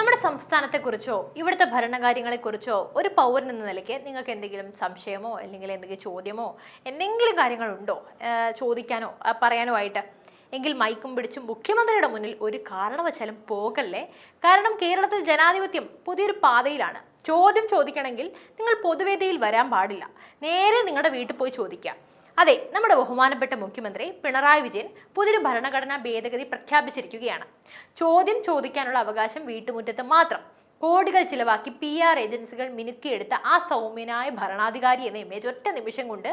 നമ്മുടെ സംസ്ഥാനത്തെക്കുറിച്ചോ ഇവിടുത്തെ ഭരണകാര്യങ്ങളെക്കുറിച്ചോ ഒരു പൗരൻ എന്ന നിലയ്ക്ക് നിങ്ങൾക്ക് എന്തെങ്കിലും സംശയമോ അല്ലെങ്കിൽ എന്തെങ്കിലും ചോദ്യമോ എന്തെങ്കിലും കാര്യങ്ങളുണ്ടോ ചോദിക്കാനോ പറയാനോ ആയിട്ട്? എങ്കിൽ മൈക്കും പിടിച്ചും മുഖ്യമന്ത്രിയുടെ മുന്നിൽ ഒരു കാരണവശാലും പോകല്ലേ. കാരണം കേരളത്തിൽ ജനാധിപത്യം പുതിയൊരു പാതയിലാണ്. ചോദ്യം ചോദിക്കണമെങ്കിൽ നിങ്ങൾ പൊതുവേദിയിൽ വരാൻ പാടില്ല, നേരെ നിങ്ങളുടെ വീട്ടിൽ പോയി ചോദിക്കാം. അതെ, നമ്മുടെ ബഹുമാനപ്പെട്ട മുഖ്യമന്ത്രി പിണറായി വിജയൻ പുതിയൊരു ഭരണഘടനാ ഭേദഗതി പ്രഖ്യാപിച്ചിരിക്കുകയാണ്. ചോദ്യം ചോദിക്കാനുള്ള അവകാശം വീട്ടുമുറ്റത്ത് മാത്രം. കോടികൾ ചിലവാക്കി PR ഏജൻസികൾ മിനുക്കിയെടുത്ത ആ സൗമ്യനായ ഭരണാധികാരി എന്ന ഇമേജ് ഒറ്റ നിമിഷം കൊണ്ട്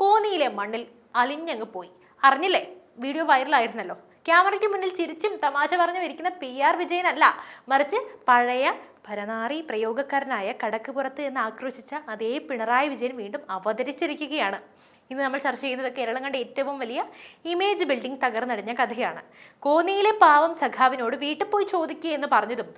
കോന്നിയിലെ മണ്ണിൽ അലിഞ്ഞങ്ങ് പോയി. അറിഞ്ഞില്ലേ? വീഡിയോ വൈറലായിരുന്നല്ലോ. ക്യാമറയ്ക്ക് മുന്നിൽ ചിരിച്ചും തമാശ പറഞ്ഞു ഇരിക്കുന്ന PR വിജയനല്ല, മറിച്ച് പഴയ പരനാറി പ്രയോഗക്കാരനായ കടക്കുപുറത്ത് എന്ന് ആക്രോശിച്ച അതേ പിണറായി വിജയൻ വീണ്ടും അവതരിച്ചിരിക്കുകയാണ്. ഇന്ന് നമ്മൾ ചർച്ച ചെയ്യുന്നത് കേരളം കണ്ട ഏറ്റവും വലിയ ഇമേജ് ബിൽഡിംഗ് തകർന്നടിഞ്ഞ കഥയാണ്. കോന്നിയിലെ പാവം സഖാവിനോട് വീട്ടിൽ പോയി ചോദിക്കുക എന്ന് പറഞ്ഞതും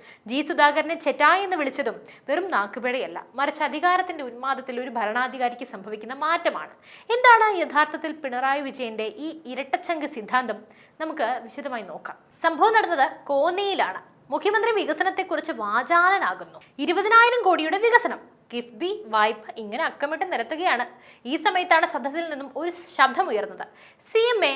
സുധാകരനെ ചെറ്റായി എന്ന് വിളിച്ചതും വെറും നാക്കുപിഴയല്ല, മറിച്ച് അധികാരത്തിന്റെ ഉന്മാദത്തിൽ ഒരു ഭരണാധികാരിക്ക് സംഭവിക്കുന്ന മാറ്റമാണ്. എന്താണ് യഥാർത്ഥത്തിൽ പിണറായി വിജയന്റെ ഈ ഇരട്ടച്ചങ്ക് സിദ്ധാന്തം? നമുക്ക് വിശദമായി നോക്കാം. സംഭവം നടന്നത് കോന്നിയിലാണ്. മുഖ്യമന്ത്രി വികസനത്തെക്കുറിച്ച് വാചാലനാകുന്നു. 20,000 കോടിയുടെ വികസനം, കിഫ്ബി വായ്പ ഇങ്ങനെ അക്കമിട്ട് നിരത്തുകയാണ്. ഈ സമയത്താണ് സദസ്സിൽ നിന്നും ഒരു ശബ്ദം ഉയർന്നത്. CMA,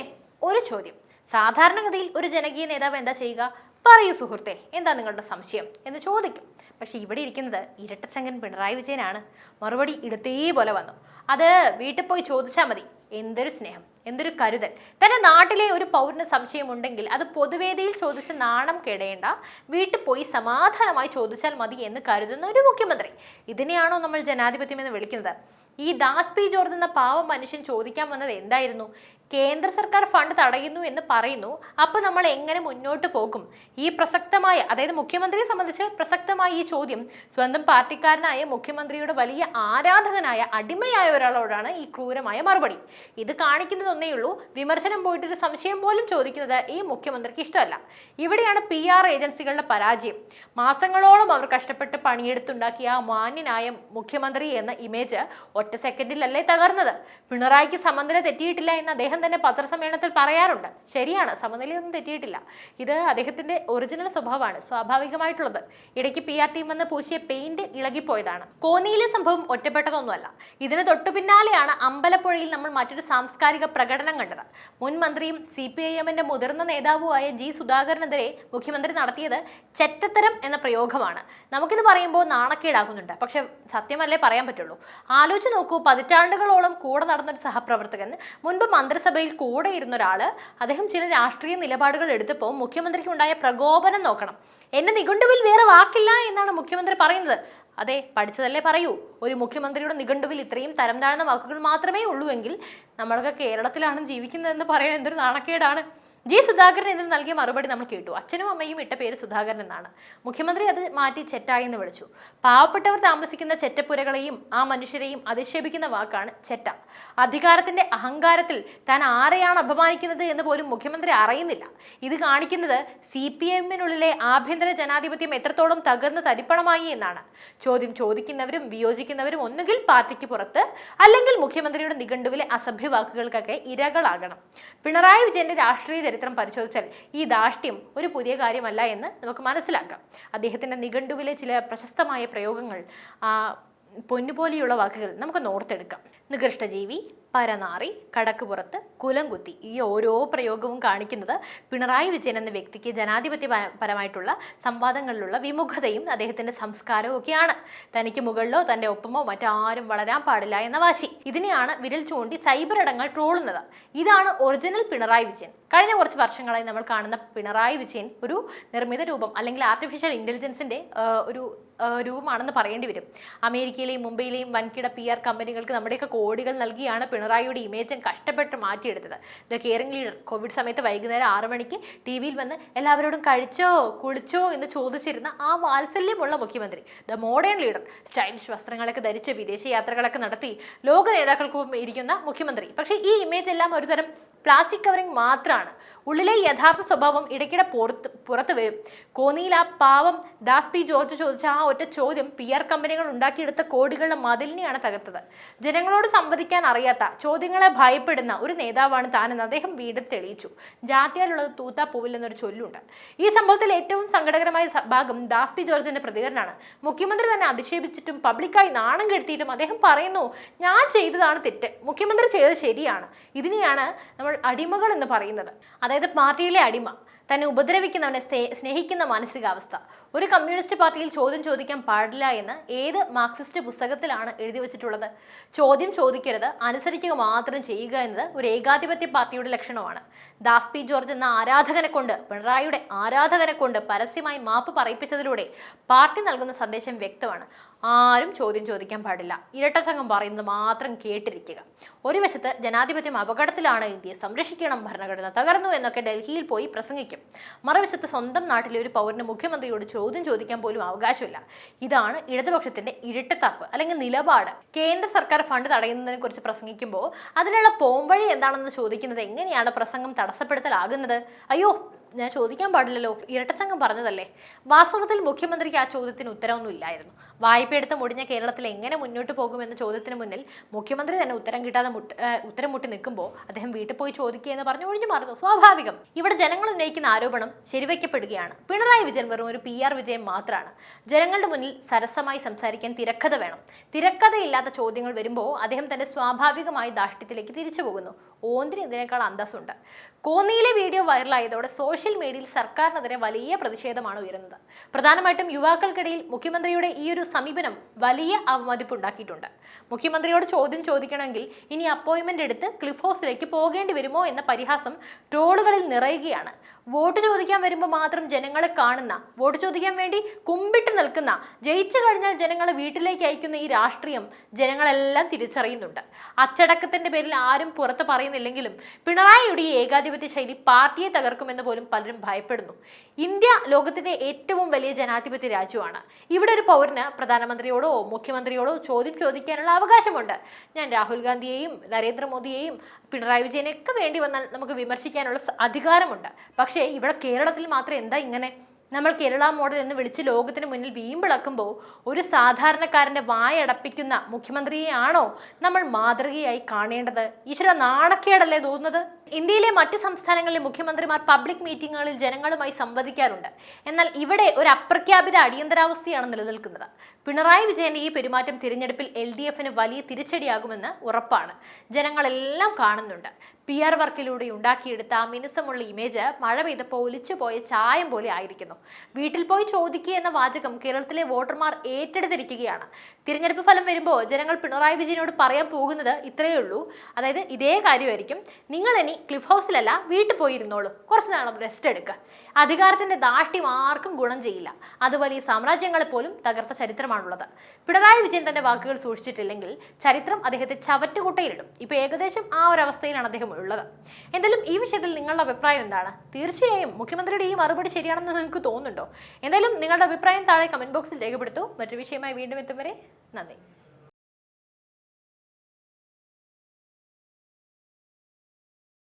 ഒരു ചോദ്യം. സാധാരണഗതിയിൽ ഒരു ജനകീയ നേതാവ് എന്താ ചെയ്യുക? പറയൂ സുഹൃത്തെ, എന്താ നിങ്ങളുടെ സംശയം എന്ന് ചോദിക്കും. പക്ഷെ ഇവിടെ ഇരിക്കുന്നത് ഇരട്ടച്ചങ്കൻ പിണറായി വിജയനാണ്. മറുപടി ഇടത്തേപോലെ വന്നു. അത് വീട്ടിൽ പോയി ചോദിച്ചാൽ മതി. എന്തൊരു സ്നേഹം, എന്തൊരു കരുതൽ! തന്റെ നാട്ടിലെ ഒരു പൗരന് സംശയമുണ്ടെങ്കിൽ അത് പൊതുവേദിയിൽ ചോദിച്ച് നാണം കേടേണ്ട, വീട്ടിൽ പോയി സമാധാനമായി ചോദിച്ചാൽ മതി എന്ന് കരുതുന്ന ഒരു മുഖ്യമന്ത്രി. ഇതിനെയാണോ നമ്മൾ ജനാധിപത്യം എന്ന് വിളിക്കുന്നത്? ഈ ദാസ് പി ജോർജ് എന്ന പാവം മനുഷ്യൻ ചോദിക്കാൻ വന്നത് എന്തായിരുന്നു? കേന്ദ്ര സർക്കാർ ഫണ്ട് തടയുന്നു എന്ന് പറയുന്നു. അപ്പൊ നമ്മൾ എങ്ങനെ മുന്നോട്ട് പോകും? ഈ പ്രസക്തമായ, അതായത് മുഖ്യമന്ത്രിയെ സംബന്ധിച്ച് പ്രസക്തമായ ഈ ചോദ്യം സ്വന്തം പാർട്ടിക്കാരനായ മുഖ്യമന്ത്രിയുടെ വലിയ ആരാധകനായ അടിമയായ ഒരാളോടാണ് ഈ ക്രൂരമായ മറുപടി. ഇത് കാണിക്കുന്നത് ഒന്നേയുള്ളൂ, വിമർശനം പോയിട്ടൊരു സംശയം പോലും ചോദിക്കുന്നത് ഈ മുഖ്യമന്ത്രിക്ക് ഇഷ്ടമല്ല. ഇവിടെയാണ് PR ഏജൻസികളുടെ പരാജയം. മാസങ്ങളോളം അവർ കഷ്ടപ്പെട്ട് പണിയെടുത്തുണ്ടാക്കിയ ആ മാന്യനായ മുഖ്യമന്ത്രി എന്ന ഇമേജ് ഒറ്റ സെക്കൻഡിലല്ലേ തകർന്നത്. പിണറായിക്ക് സമനില തെറ്റിയിട്ടില്ല എന്ന് അദ്ദേഹം തന്നെ പത്രസമ്മേളനത്തിൽ പറയാറുണ്ട്. ശരിയാണ്, സമനിലയൊന്നും തെറ്റിയിട്ടില്ല. ഇത് അദ്ദേഹത്തിന്റെ ഒറിജിനൽ സ്വഭാവമാണ്, സ്വാഭാവികമായിട്ടുള്ളത്. ഇടയ്ക്ക് PR ടീം വന്ന് പൂശിയ പെയിന്റ് ഇളകിപ്പോയതാണ്. കോന്നിയിലെ സംഭവം ഒറ്റപ്പെട്ടതൊന്നുമല്ല. ഇതിന് തൊട്ടു പിന്നാലെയാണ് അമ്പലപ്പുഴയിൽ നമ്മൾ മറ്റൊരു സാംസ്കാരിക പ്രകടനം കണ്ടത്. മുൻ മന്ത്രിയും CPIM-ന്റെ മുതിർന്ന നേതാവുമായ സുധാകരനെതിരെ മുഖ്യമന്ത്രി നടത്തിയത് ചെറ്റത്തരം എന്ന പ്രയോഗമാണ്. നമുക്കിത് പറയുമ്പോൾ നാണക്കേടാകുന്നുണ്ട്, പക്ഷെ സത്യമല്ലേ പറയാൻ പറ്റുള്ളൂ. ആലോചിച്ച് നോക്കൂ, പതിറ്റാണ്ടുകളോളം കൂടെ നടന്നൊരു സഹപ്രവർത്തകൻ, മുൻപ് മന്ത്രിസഭയിൽ കൂടെ ഇരുന്ന ഒരാള്, അദ്ദേഹം ചില രാഷ്ട്രീയ നിലപാടുകൾ എടുത്തപ്പോൾ മുഖ്യമന്ത്രിക്ക് ഉണ്ടായ പ്രകോപനം നോക്കണം. എന്നെ നിഘണ്ടുവിൽ വേറെ വാക്കില്ല എന്നാണ് മുഖ്യമന്ത്രി പറയുന്നത്. അതെ, പഠിച്ചതല്ലേ പറയൂ. ഒരു മുഖ്യമന്ത്രിയുടെ നിഘണ്ടുവിൽ ഇത്രയും തരം താഴ്ന്ന വാക്കുകൾ മാത്രമേ ഉള്ളൂ എങ്കിൽ നമ്മളൊക്കെ കേരളത്തിലാണ് ജീവിക്കുന്നതെന്ന് പറയാൻ എന്തൊരു നാണക്കേടാണ്. സുധാകരൻ ഇതിന് നൽകിയ മറുപടി നമ്മൾ കേട്ടു. അച്ഛനും അമ്മയും ഇട്ട പേര് സുധാകരൻ എന്നാണ്. മുഖ്യമന്ത്രി അത് മാറ്റി ചെറ്റായി എന്ന് വിളിച്ചു. പാവപ്പെട്ടവർ താമസിക്കുന്ന ചെറ്റപ്പുരകളെയും ആ മനുഷ്യരെയും അധിക്ഷേപിക്കുന്ന വാക്കാണ് ചെറ്റ. അധികാരത്തിന്റെ അഹങ്കാരത്തിൽ താൻ ആരെയാണ് അപമാനിക്കുന്നത് എന്ന് പോലും മുഖ്യമന്ത്രി അറിയുന്നില്ല. ഇത് കാണിക്കുന്നത് CPM-നുള്ളിലെ ആഭ്യന്തര ജനാധിപത്യം എത്രത്തോളം തകർന്ന് തരിപ്പണമായി എന്നാണ്. ചോദ്യം ചോദിക്കുന്നവരും വിയോജിക്കുന്നവരും ഒന്നുകിൽ പാർട്ടിക്ക് പുറത്ത്, അല്ലെങ്കിൽ മുഖ്യമന്ത്രിയുടെ നിഘണ്ടുവിലെ അസഭ്യ വാക്കുകൾക്കൊക്കെ ഇരകളാകണം. പിണറായി വിജയന്റെ രാഷ്ട്രീയ ചരിത്രം പരിശോധിച്ചാൽ ഈ ധാർഷ്ട്യം ഒരു പുതിയ കാര്യമല്ല എന്ന് നമുക്ക് മനസ്സിലാക്കാം. അദ്ദേഹത്തിന്റെ നിഘണ്ടുവിലെ ചില പ്രശസ്തമായ പ്രയോഗങ്ങൾ, പൊന്നുപോലെയുള്ള വാക്കുകൾ നമുക്ക് ഓർത്തെടുക്കാം. നികൃഷ്ടജീവി, പരനാറി, കടക്കുപുറത്ത്, കുലംകുത്തി, ഈ ഓരോ പ്രയോഗവും കാണിക്കുന്നത് പിണറായി വിജയൻ എന്ന വ്യക്തിക്ക് ജനാധിപത്യപരമായിട്ടുള്ള സംവാദങ്ങളിലുള്ള വിമുഖതയും അദ്ദേഹത്തിന്റെ സംസ്കാരവും ഒക്കെയാണ്. തനിക്ക് മുകളിലോ തന്റെ ഒപ്പമോ മറ്റാരും വളരാൻ പാടില്ല എന്ന വാശി. ഇതിനെയാണ് വിരൽ ചൂണ്ടി സൈബർ ഇടങ്ങൾ ട്രോളുന്നത്. ഇതാണ് ഒറിജിനൽ പിണറായി വിജയൻ. കഴിഞ്ഞ കുറച്ച് വർഷങ്ങളായി നമ്മൾ കാണുന്ന പിണറായി വിജയൻ ഒരു നിർമ്മിത രൂപം, അല്ലെങ്കിൽ ആർട്ടിഫിഷ്യൽ ഇന്റലിജൻസിന്റെ ഒരു രൂപമാണെന്ന് പറയേണ്ടി വരും. അമേരിക്കയിലെയും മുംബൈയിലെയും വൻകിട PR കമ്പനികൾക്ക് നമ്മുടെയൊക്കെ കോടികൾ നൽകിയാണ് പിണറായിയുടെ ഇമേജ് കഷ്ടപ്പെട്ട് മാറ്റിയെടുത്തത്. The caring leader. കോവിഡ് സമയത്ത് വൈകുന്നേരം 6 മണിക്ക് TV-യിൽ വന്ന് എല്ലാവരോടും കഴിച്ചോ കുളിച്ചോ എന്ന് ചോദിച്ചിരുന്ന ആ വാത്സല്യമുള്ള മുഖ്യമന്ത്രി. The modern leader. സ്റ്റൈലിഷ് വസ്ത്രങ്ങളൊക്കെ ധരിച്ച് വിദേശ യാത്രകളൊക്കെ നടത്തി ലോക നേതാക്കൾക്കൊപ്പം ഇരിക്കുന്ന മുഖ്യമന്ത്രി. പക്ഷേ ഈ ഇമേജ് എല്ലാം ഒരുതരം പ്ലാസ്റ്റിക് കവറിംഗ് മാത്രമാണ്. ഉള്ളിലെ യഥാർത്ഥ സ്വഭാവം ഇടയ്ക്കിടെ പുറത്തു വരും. കോന്നിയിൽ ആ പാവം ദാസ് പി ജോർജ് ചോദിച്ച ആ ഒറ്റ ചോദ്യം PR കമ്പനികൾ ഉണ്ടാക്കിയെടുത്ത കോടികളുടെ മതിലിനെയാണ് തകർത്തത്. ജനങ്ങളോട് സംവദിക്കാൻ അറിയാത്ത, ചോദ്യങ്ങളെ ഭയപ്പെടുന്ന ഒരു നേതാവാണ് താനെന്ന് അദ്ദേഹം വീണ്ടും തെളിയിച്ചു. ജാതിയാലുള്ളത് തൂത്താ പോവില്ലെന്നൊരു ചൊല്ലുണ്ട്. ഈ സംഭവത്തിൽ ഏറ്റവും സങ്കടകരമായ ഭാഗം ദാസ് പി ജോർജിന്റെ പ്രതികരണമാണ്. മുഖ്യമന്ത്രി തന്നെ അധിക്ഷേപിച്ചിട്ടും പബ്ലിക്കായി നാണം കെടുത്തിയിട്ടും അദ്ദേഹം പറയുന്നു, ഞാൻ ചെയ്തതാണ് തെറ്റ്, മുഖ്യമന്ത്രി ചെയ്തത് ശരിയാണ്. ഇതിനെയാണ് നമ്മൾ അടിമകൾ എന്ന് പറയുന്നത്. അതായത് പാർട്ടിയിലെ അടിമ, തന്നെ ഉപദ്രവിക്കുന്നവനെ സ്നേഹിക്കുന്ന മാനസികാവസ്ഥ. ഒരു കമ്മ്യൂണിസ്റ്റ് പാർട്ടിയിൽ ചോദ്യം ചോദിക്കാൻ പാടില്ല എന്ന് ഏത് മാർക്സിസ്റ്റ് പുസ്തകത്തിലാണ് എഴുതി വെച്ചിട്ടുള്ളത്? ചോദ്യം ചോദിക്കരുത്, അനുസരിക്കുക മാത്രം ചെയ്യുക എന്നത് ഒരു ഏകാധിപത്യ പാർട്ടിയുടെ ലക്ഷണമാണ്. ദാസ് പി ജോർജ് എന്ന ആരാധകനെ കൊണ്ട്, പിണറായിയുടെ ആരാധകനെ കൊണ്ട് പരസ്യമായി മാപ്പ് പറയിപ്പിച്ചതിലൂടെ പാർട്ടി നൽകുന്ന സന്ദേശം വ്യക്തമാണ്. ആരും ചോദ്യം ചോദിക്കാൻ പാടില്ല, ഇരട്ടച്ചങ്കം പറയുന്നത് മാത്രം കേട്ടിരിക്കുക. ഒരു വശത്ത് ജനാധിപത്യം അപകടത്തിലാണ്, ഇന്ത്യയെ സംരക്ഷിക്കണം, ഭരണഘടന തകർന്നു എന്നൊക്കെ ഡൽഹിയിൽ പോയി പ്രസംഗിക്കും. മറുവശത്ത് സ്വന്തം നാട്ടിലെ ഒരു പൗരന് മുഖ്യമന്ത്രിയോട് ചോദ്യം ചോദിക്കാൻ പോലും അവകാശമില്ല. ഇതാണ് ഇടതുപക്ഷത്തിന്റെ ഇരട്ടത്താപ്പ് അല്ലെങ്കിൽ നിലപാട്. കേന്ദ്ര സർക്കാർ ഫണ്ട് തടയുന്നതിനെ കുറിച്ച് പ്രസംഗിക്കുമ്പോൾ അതിനുള്ള പോംവഴി എന്താണെന്ന് ചോദിക്കുന്നത് എങ്ങനെയാണ് പ്രസംഗം തടസ്സപ്പെടുത്തലാകുന്നത്? അയ്യോ, ഞാൻ ചോദിക്കാൻ പാടില്ലല്ലോ, ഇരട്ടച്ചങ്കം പറഞ്ഞതല്ലേ. വാസ്തവത്തിൽ മുഖ്യമന്ത്രിക്ക് ആ ചോദ്യത്തിന് ഉത്തരവൊന്നും ഇല്ലായിരുന്നു. വായ്പയെടുത്ത് മുടിഞ്ഞ കേരളത്തിൽ എങ്ങനെ മുന്നോട്ട് പോകുമെന്ന ചോദ്യത്തിന് മുന്നിൽ മുഖ്യമന്ത്രി തന്നെ ഉത്തരം കിട്ടാതെ ഉത്തരം മുട്ടി നിൽക്കുമ്പോൾ അദ്ദേഹം വീട്ടിൽ പോയി ചോദിക്കുക എന്ന് പറഞ്ഞു ഒഴിഞ്ഞു മാറുന്നു. സ്വാഭാവികം. ഇവിടെ ജനങ്ങൾ ഉന്നയിക്കുന്ന ആരോപണം ശരിവയ്ക്കപ്പെടുകയാണ്. പിണറായി വിജയൻ വെറും ഒരു PR വിജയം മാത്രമാണ്. ജനങ്ങളുടെ മുന്നിൽ സരസമായി സംസാരിക്കാൻ തിരക്കഥ വേണം. തിരക്കഥയില്ലാത്ത ചോദ്യങ്ങൾ വരുമ്പോൾ അദ്ദേഹം തന്റെ സ്വാഭാവികമായ ധാർഷ്ട്യത്തിലേക്ക് തിരിച്ചു പോകുന്നു. ഓന്തിന് ഇതിനേക്കാൾ അന്തസ്സുണ്ട്. കോന്നിയിലെ വീഡിയോ വൈറലായതോടെ സോഷ്യൽ മീഡിയയിൽ സർക്കാരിനെതിരെ വലിയ പ്രതിഷേധമാണ് ഉയരുന്നത്. പ്രധാനമായിട്ടും യുവാക്കൾക്കിടയിൽ മുഖ്യമന്ത്രിയുടെ ഈ ഒരു സമീപനം വലിയ അവമതിപ്പുണ്ടാക്കിയിട്ടുണ്ട്. മുഖ്യമന്ത്രിയോട് ചോദ്യം ചോദിക്കണമെങ്കിൽ ഇനി അപ്പോയിന്റ്മെന്റ് എടുത്ത് ക്ലിഫ് ഹൗസിലേക്ക് പോകേണ്ടി വരുമോ എന്ന പരിഹാസം ട്രോളുകളിൽ നിറയുകയാണ്. വോട്ട് ചോദിക്കാൻ വരുമ്പോൾ മാത്രം ജനങ്ങളെ കാണുന്ന, വോട്ട് ചോദിക്കാൻ വേണ്ടി കുമ്പിട്ട് നിൽക്കുന്ന, ജയിച്ചു കഴിഞ്ഞാൽ ജനങ്ങളെ വീട്ടിലേക്ക് അയക്കുന്ന ഈ രാഷ്ട്രീയം ജനങ്ങളെല്ലാം തിരിച്ചറിയുന്നുണ്ട്. അച്ചടക്കത്തിന്റെ പേരിൽ ആരും പുറത്ത് പറയുന്നില്ലെങ്കിലും പിണറായിയുടെ ഈ ഏകാധിപത്യ ശൈലി പാർട്ടിയെ തകർക്കുമെന്ന് പോലും പലരും ഭയപ്പെടുന്നു. ഇന്ത്യ ലോകത്തിന്റെ ഏറ്റവും വലിയ ജനാധിപത്യ രാജ്യമാണ്. ഇവിടെ ഒരു പൗരന് പ്രധാനമന്ത്രിയോടോ മുഖ്യമന്ത്രിയോടോ ചോദ്യം ചോദിക്കാനുള്ള അവകാശമുണ്ട്. ഞാൻ രാഹുൽ ഗാന്ധിയെയും നരേന്ദ്രമോദിയെയും പിണറായി വിജയനെയൊക്കെ വേണ്ടി വന്നാൽ നമുക്ക് വിമർശിക്കാനുള്ള അധികാരമുണ്ട്. പക്ഷേ ഇവിടെ കേരളത്തിൽ മാത്രം എന്താ ഇങ്ങനെ? നമ്മൾ കേരള മോഡൽ എന്ന് വിളിച്ച് ലോകത്തിന് മുന്നിൽ വീമ്പിളക്കുമ്പോൾ ഒരു സാധാരണക്കാരന്റെ വായടപ്പിക്കുന്ന മുഖ്യമന്ത്രിയെയാണോ നമ്മൾ മാതൃകയായി കാണേണ്ടത്? ഈശ്വര, നാണക്കേടല്ലേ തോന്നുന്നത്? ഇന്ത്യയിലെ മറ്റു സംസ്ഥാനങ്ങളിലെ മുഖ്യമന്ത്രിമാർ പബ്ലിക് മീറ്റിങ്ങുകളിൽ ജനങ്ങളുമായി സംവദിക്കാറുണ്ട്. എന്നാൽ ഇവിടെ ഒരു അപ്രഖ്യാപിത അടിയന്തരാവസ്ഥയാണ് നിലനിൽക്കുന്നത്. പിണറായി വിജയന്റെ ഈ പെരുമാറ്റം തിരഞ്ഞെടുപ്പിൽ LDFന് വലിയ തിരിച്ചടിയാകുമെന്ന് ഉറപ്പാണ്. ജനങ്ങളെല്ലാം കാണുന്നുണ്ട്. PR വർക്കിലൂടെ ഉണ്ടാക്കിയെടുത്ത ആ മിനുസമുള്ള ഇമേജ് മഴ പെയ്തപ്പോൾ ഒലിച്ചുപോയ ചായം പോലെ ആയിരിക്കുന്നു. വീട്ടിൽ പോയി ചോദിക്കുക എന്ന വാചകം കേരളത്തിലെ വോട്ടർമാർ ഏറ്റെടുത്തിരിക്കുകയാണ്. തിരഞ്ഞെടുപ്പ് ഫലം വരുമ്പോൾ ജനങ്ങൾ പിണറായി വിജയനോട് പറയാൻ പോകുന്നത് ഇത്രയേ ഉള്ളൂ. അതായത് ഇതേ കാര്യമായിരിക്കും, നിങ്ങൾ ഇനി ക്ലിഫ് ഹൗസിലല്ല വീട്ടിൽ പോയിരുന്നോളൂ, കുറച്ച് നാളും റെസ്റ്റ് എടുക്കുക. അധികാരത്തിന്റെ ധാർഷ്ട്യം ആർക്കും ഗുണം ചെയ്യില്ല. അത് വലിയ സാമ്രാജ്യങ്ങളെ പോലും തകർത്ത ചരിത്രമാണുള്ളത്. പിണറായി വിജയൻ തന്റെ വാക്കുകൾ സൂക്ഷിച്ചിട്ടില്ലെങ്കിൽ ചരിത്രം അദ്ദേഹത്തെ ചവറ്റുകുട്ടയിലിടും. ഇപ്പൊ ഏകദേശം ആ ഒരു അവസ്ഥയിലാണ് അദ്ദേഹം ഉള്ളത്. എന്തായാലും ഈ വിഷയത്തിൽ നിങ്ങളുടെ അഭിപ്രായം എന്താണ്? തീർച്ചയായും മുഖ്യമന്ത്രിയുടെ ഈ മറുപടി ശരിയാണെന്ന് നിങ്ങൾക്ക് തോന്നുന്നുണ്ടോ? എന്തായാലും നിങ്ങളുടെ അഭിപ്രായം താഴെ കമന്റ് ബോക്സിൽ രേഖപ്പെടുത്തൂ. മറ്റൊരു വിഷയമായി വീണ്ടും എത്തും വരെ നന്ദി.